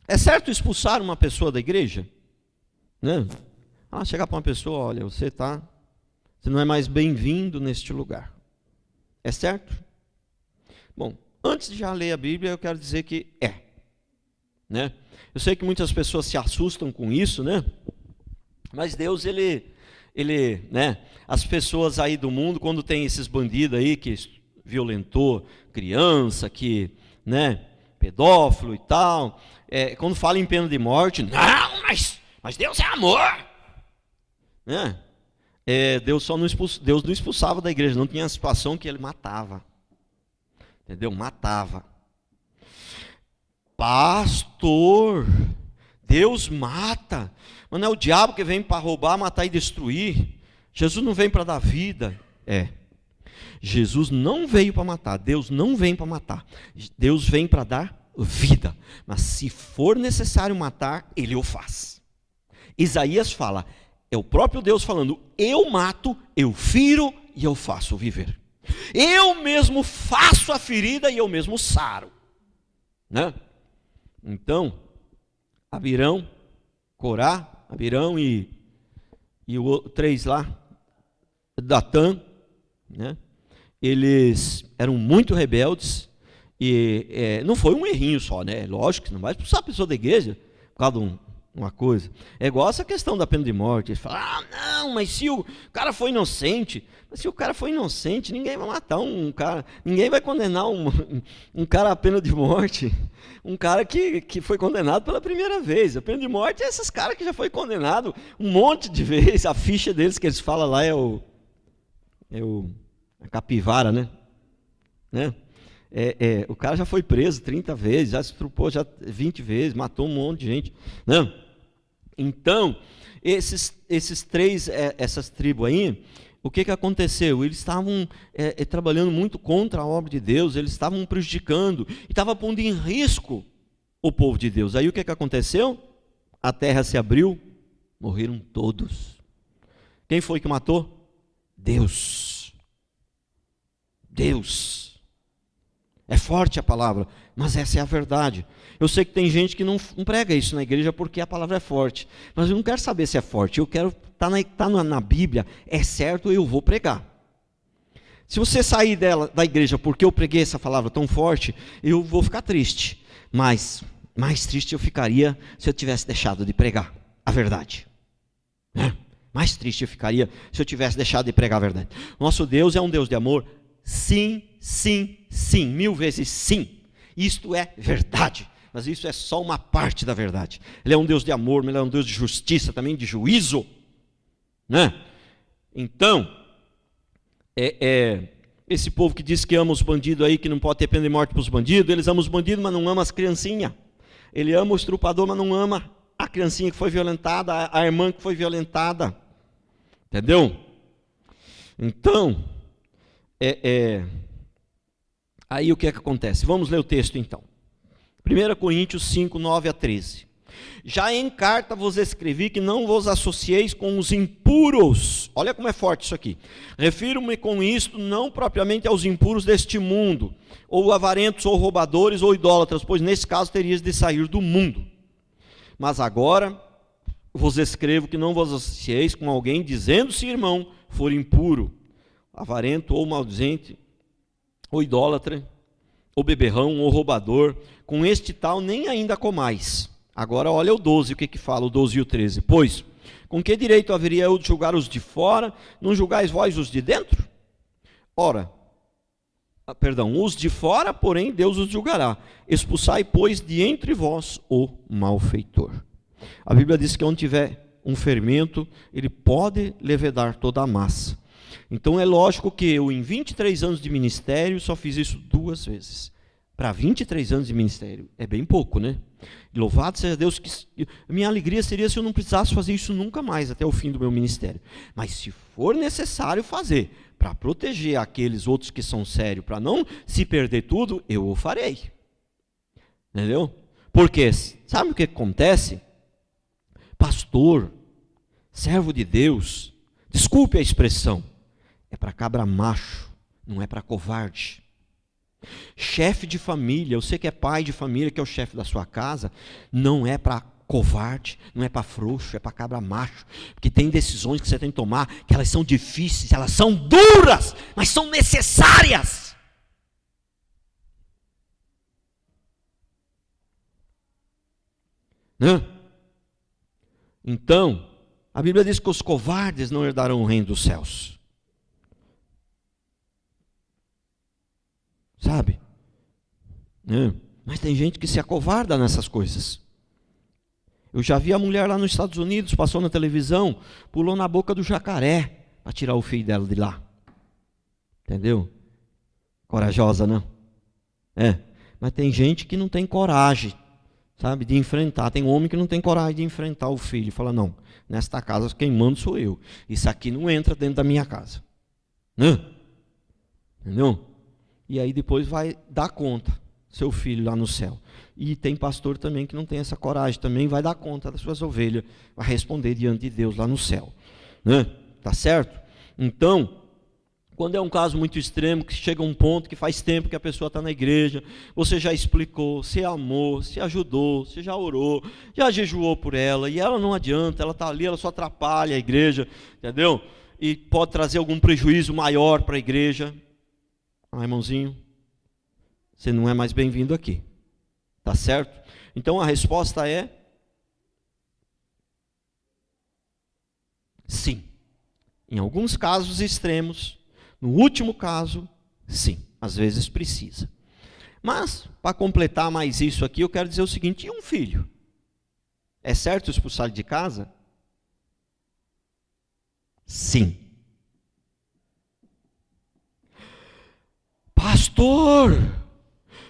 É certo expulsar uma pessoa da igreja? Né? Chegar para uma pessoa, olha, você não é mais bem-vindo neste lugar. É certo? Bom, antes de já ler a Bíblia, eu quero dizer que é. Né? Eu sei que muitas pessoas se assustam com isso, né? Mas Deus, ele, né? As pessoas aí do mundo, quando tem esses bandidos aí que violentou criança, que, né? Pedófilo e tal, quando fala em pena de morte, não, mas Deus é amor, né? Deus não expulsava da igreja, não tinha a situação que ele matava, entendeu? Matava. Pastor, Deus mata, mas não é o diabo que vem para roubar, matar e destruir. Jesus não vem para dar vida. Jesus não veio para matar, Deus não vem para matar, Deus vem para dar vida, mas se for necessário matar, Ele o faz. Isaías fala, é o próprio Deus falando, eu mato, eu firo e eu faço viver. Eu mesmo faço a ferida e eu mesmo saro. Né? Então, Abirão, Corá, Abirão e o 3 lá, Datã, né? Eles eram muito rebeldes, e não foi um errinho só, né? Lógico que não vai expulsar a pessoa da igreja por causa de uma coisa. É igual essa questão da pena de morte. Eles falam, não, mas se o cara foi inocente, mas se o cara foi inocente, ninguém vai matar um cara, ninguém vai condenar um cara à pena de morte, um cara que foi condenado pela primeira vez. A pena de morte é esses caras que já foi condenado um monte de vezes. A ficha deles que eles falam lá é a capivara, né? O cara já foi preso 30 vezes, já se estrupou 20 vezes, matou um monte de gente. Né? Então, essas tribos aí, o que aconteceu? Eles estavam trabalhando muito contra a obra de Deus, eles estavam prejudicando, e estavam pondo em risco o povo de Deus. Aí o que aconteceu? A terra se abriu, morreram todos. Quem foi que matou? Deus. É forte a palavra, mas essa é a verdade. Eu sei que tem gente que não prega isso na igreja porque a palavra é forte, mas eu não quero saber se é forte, eu quero estar na Bíblia, é certo, eu vou pregar. Se você sair da igreja porque eu preguei essa palavra tão forte, eu vou ficar triste, mas mais triste eu ficaria se eu tivesse deixado de pregar a verdade. Mais triste eu ficaria se eu tivesse deixado de pregar a verdade. Nosso Deus é um Deus de amor. Sim, sim, sim, 1000 vezes sim. Isto é verdade, mas isso é só uma parte da verdade. Ele é um Deus de amor, mas ele é um Deus de justiça, também de juízo. Né? Então, esse povo que diz que ama os bandidos aí, que não pode ter pena de morte para os bandidos, eles amam os bandidos, mas não amam as criancinhas. Ele ama o estrupador, mas não ama a criancinha que foi violentada, a irmã que foi violentada. Entendeu? Então, aí o que acontece? Vamos ler o texto então. 1 Coríntios 5, 9 a 13. Já em carta vos escrevi que não vos associeis com os impuros. Olha como é forte isso aqui. Refiro-me com isto não propriamente aos impuros deste mundo, ou avarentos, ou roubadores, ou idólatras, pois nesse caso terias de sair do mundo. Mas agora vos escrevo que não vos associeis com alguém dizendo-se irmão, for impuro, avarento ou maldizente, ou idólatra, ou beberrão, ou roubador, com este tal nem ainda comais. Agora olha o 12, o que fala o 12 e o 13. Pois, com que direito haveria eu de julgar os de fora, não julgais vós os de dentro? Ora, os de fora, porém, Deus os julgará. Expulsai, pois, de entre vós o malfeitor. A Bíblia diz que onde tiver um fermento, ele pode levedar toda a massa. Então é lógico que eu, em 23 anos de ministério, só fiz isso 2 vezes. Para 23 anos de ministério, é bem pouco, né? Louvado seja Deus, que minha alegria seria se eu não precisasse fazer isso nunca mais, até o fim do meu ministério. Mas se for necessário fazer, para proteger aqueles outros que são sérios, para não se perder tudo, eu o farei. Entendeu? Porque, sabe o que acontece? Pastor, servo de Deus, desculpe a expressão, é para cabra macho, não é para covarde. Chefe de família, você que é pai de família, que é o chefe da sua casa, não é para covarde, não é para frouxo, é para cabra macho, porque tem decisões que você tem que tomar, que elas são difíceis, elas são duras, mas são necessárias. Né? Então, a Bíblia diz que os covardes não herdarão o reino dos céus. Sabe? Mas tem gente que se acovarda nessas coisas. Eu já vi a mulher lá nos Estados Unidos, passou na televisão, pulou na boca do jacaré para tirar o filho dela de lá. Entendeu? Corajosa, não? Mas tem gente que não tem coragem, sabe, de enfrentar. Tem homem que não tem coragem de enfrentar o filho. Fala, não, nesta casa quem manda sou eu. Isso aqui não entra dentro da minha casa. Entendeu? E aí depois vai dar conta, seu filho lá no céu. E tem pastor também que não tem essa coragem, também vai dar conta das suas ovelhas, vai responder diante de Deus lá no céu. Tá certo? Então, quando é um caso muito extremo, que chega um ponto que faz tempo que a pessoa está na igreja, você já explicou, você amou, você ajudou, você já orou, já jejuou por ela, e ela não adianta, ela está ali, ela só atrapalha a igreja, entendeu? E pode trazer algum prejuízo maior para a igreja. Irmãozinho, você não é mais bem-vindo aqui. Tá certo? Então a resposta é sim. Em alguns casos extremos, no último caso, sim, às vezes precisa. Mas, para completar mais isso aqui, eu quero dizer o seguinte: e um filho? É certo expulsar ele de casa? Sim. Pastor,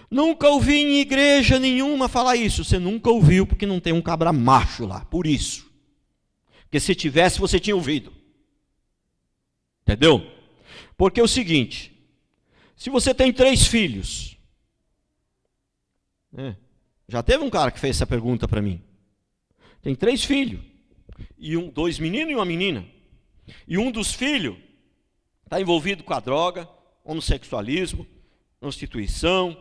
nunca ouvi em igreja nenhuma falar isso. Você nunca ouviu porque não tem um cabra macho lá, por isso. Porque se tivesse, você tinha ouvido. Entendeu? Porque é o seguinte, se você tem 3 filhos, já teve um cara que fez essa pergunta para mim. Tem 3 filhos, e 2 meninos e uma menina. E um dos filhos está envolvido com a droga, homossexualismo, prostituição,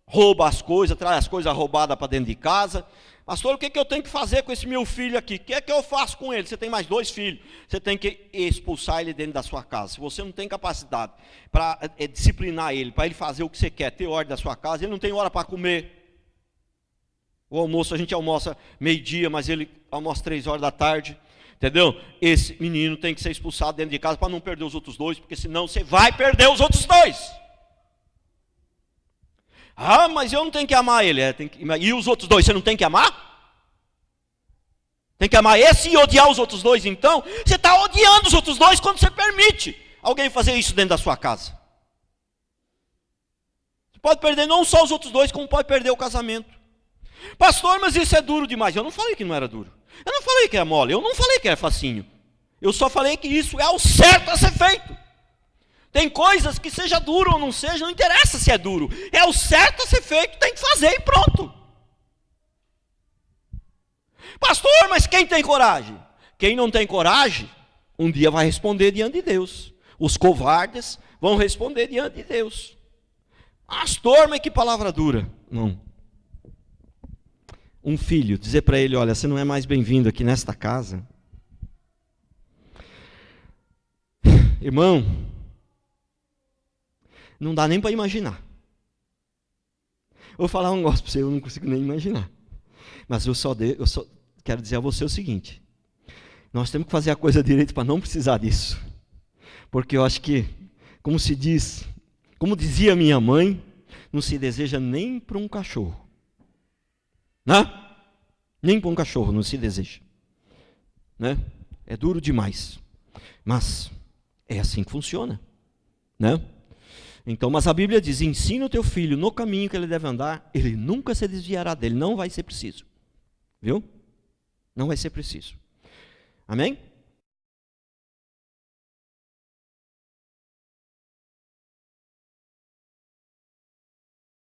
rouba as coisas, traz as coisas roubadas para dentro de casa. Pastor, o que eu tenho que fazer com esse meu filho aqui? O que é que eu faço com ele? Você tem mais 2 filhos, você tem que expulsar ele dentro da sua casa. Se você não tem capacidade para disciplinar ele, para ele fazer o que você quer, ter ordem da sua casa, ele não tem hora para comer. O almoço, a gente almoça meio-dia, mas ele almoça 3 horas da tarde. Entendeu? Esse menino tem que ser expulsado dentro de casa para não perder os outros 2, porque senão você vai perder os outros 2. Ah, mas eu não tenho que amar ele. E os outros 2, você não tem que amar? Tem que amar esse e odiar os outros 2, então? Você está odiando os outros 2 quando você permite alguém fazer isso dentro da sua casa. Você pode perder não só os outros 2, como pode perder o casamento. Pastor, mas isso é duro demais. Eu não falei que não era duro. Eu não falei que é mole, eu não falei que é facinho. Eu só falei que isso é o certo a ser feito. Tem coisas que seja duro ou não seja, não interessa se é duro. É o certo a ser feito, tem que fazer e pronto. Pastor, mas quem tem coragem? Quem não tem coragem, um dia vai responder diante de Deus. Os covardes vão responder diante de Deus. Pastor, mas que palavra dura. Não. Um filho, dizer para ele, olha, você não é mais bem-vindo aqui nesta casa. Irmão, não dá nem para imaginar. Eu vou falar um negócio para você, eu não consigo nem imaginar. Mas eu só quero dizer a você o seguinte, nós temos que fazer a coisa direito para não precisar disso. Porque eu acho que, como se diz, como dizia minha mãe, não se deseja nem para um cachorro. Né? Nem para um cachorro não se deseja. Né? É duro demais. Mas é assim que funciona. Né? Então, mas a Bíblia diz, ensina o teu filho no caminho que ele deve andar, ele nunca se desviará dele, não vai ser preciso. Viu? Não vai ser preciso. Amém?